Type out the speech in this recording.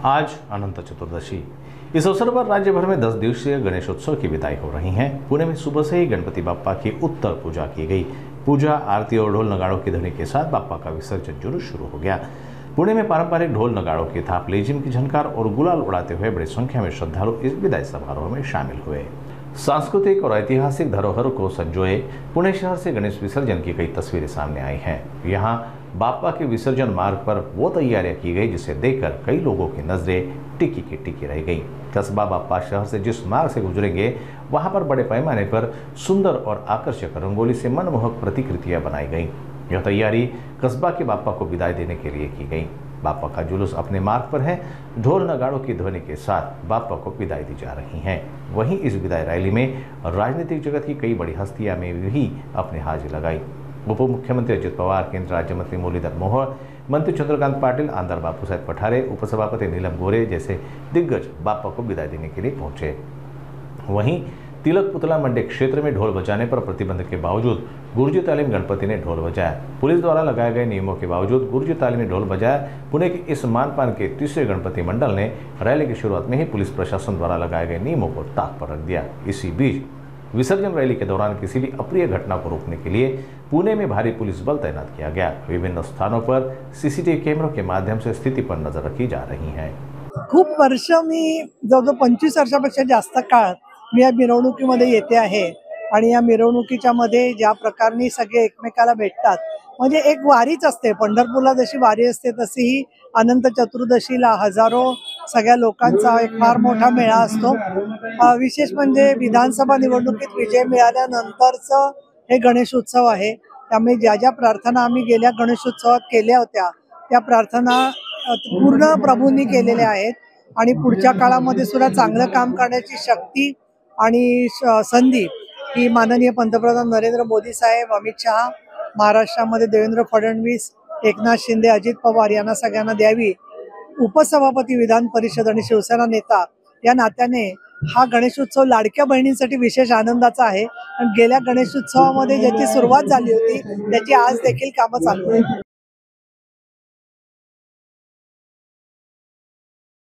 आज अनंत चतुर्दशी। इस अवसर पर राज्य भर में 10 दिवसीय गणेशोत्सव की विदाई हो रही है। पुणे में सुबह से ही गणपति बाप्पा की उत्तर पूजा की गई। पूजा, आरती और ढोल नगाड़ों की ध्वनि के साथ बाप्पा का विसर्जन जुलूस शुरू हो गया। पुणे में पारंपरिक ढोल नगाड़ों की थाप, लेजिम की झनकार और गुलाल उड़ाते हुए बड़ी संख्या में श्रद्धालु इस विदाई समारोह में शामिल हुए। सांस्कृतिक और ऐतिहासिक धरोहर को संजोए पुणे शहर से गणेश विसर्जन की कई तस्वीरें सामने आई हैं। यहाँ बाप्पा के विसर्जन मार्ग पर वो तैयारियां की गई जिसे देखकर कई लोगों की नजरें टिकी की टिकी रह गई। कस्बा बाप्पा शहर से जिस मार्ग से गुजरेंगे वहां पर बड़े पैमाने पर सुंदर और आकर्षक रंगोली से मनमोहक प्रतिकृतियां बनाई गई। यह तैयारी कस्बा के बाप्पा को विदाई देने के लिए की गई। बाप्पा का जुलूस अपने मार्ग पर है। ढोल नगाड़ों की ध्वनि के साथ बाप्पा को विदाई दी जा रही है। वहीं इस विदाई रैली में राजनीतिक जगत की कई बड़ी हस्तियां में भी अपनी हाजिरी लगाई। उप मुख्यमंत्री अजित पवार, केंद्र राज्य मंत्री मुरलीधर मोहोळ, मंत्री चंद्रकांत पाटिल, आमदार बापूसाहेब पठारे, उपसभापति नीलम गोरे जैसे दिग्गज बाप्पा को विदाई देने के लिए पहुंचे। वहीं तिलक पुतला मंडी क्षेत्र में ढोल बजाने पर प्रतिबंध के बावजूद गुरुजी तालीम गणपति ने ढोल बजाया। पुलिस द्वारा लगाए गए नियमों के बावजूद गुरुजी तालीम ने ढोल बजाया। पुणे के इस मानपान के तीसरे गणपति मंडल ने रैली की शुरुआत में ही पुलिस प्रशासन द्वारा लगाए गए नियमों को ताक पर रख दिया। इसी बीच विसर्जन रैली के दौरान किसी भी अप्रिय घटना को रोकने के लिए पुणे में भारी पुलिस बल तैनात किया गया। विभिन्न स्थानों पर सीसीटीवी कैमरों के माध्यम से स्थिति पर नजर रखी जा रही है। खूप वर्ष मी जवळजवळ 25 वर्षापेक्षा जास्त काळ मी या मिरवणुकीमध्ये येते आहे आणि या मिरवणुकीच्या मध्ये ज्या प्रकारे सगळे एकमेकाला भेटतात, म्हणजे एक वारीच असते। पंढरपूरला जशी वारी असते तशी ही अनंत चतुर्दशीला हजारो सगळ्या लोकांचा एक फार मोठा मेळा असतो। विशेष म्हणजे विधानसभा निवडणुकीत विजय मिळाल्यानंतरचं हे गणेशोत्सव आहे। त्यामुळे ज्या ज्या प्रार्थना आम्ही गेल्या गणेशोत्सवात केल्या होत्या त्या प्रार्थना पूर्ण प्रभूंनी केलेल्या आहेत आणि पुढच्या काळामध्ये सुद्धा चांगलं काम करण्याची शक्ती आणि संधी ही माननीय पंतप्रधान नरेंद्र मोदी साहेब, अमित शहा, महाराष्ट्रामध्ये देवेंद्र फडणवीस, एकनाथ शिंदे, अजित पवार यांना सगळ्यांना द्यावी। उपसभापती विधान परिषद आणि शिवसेना नेता या नात्याने हा गणेशोत्सव लाडक्या बहिणींसाठी विशेष आनंदाचा आहे। गेल्या गणेशोत्सवामध्ये ज्याची सुरुवात झाली होती त्याची आज देखील कामं चालू आहेत।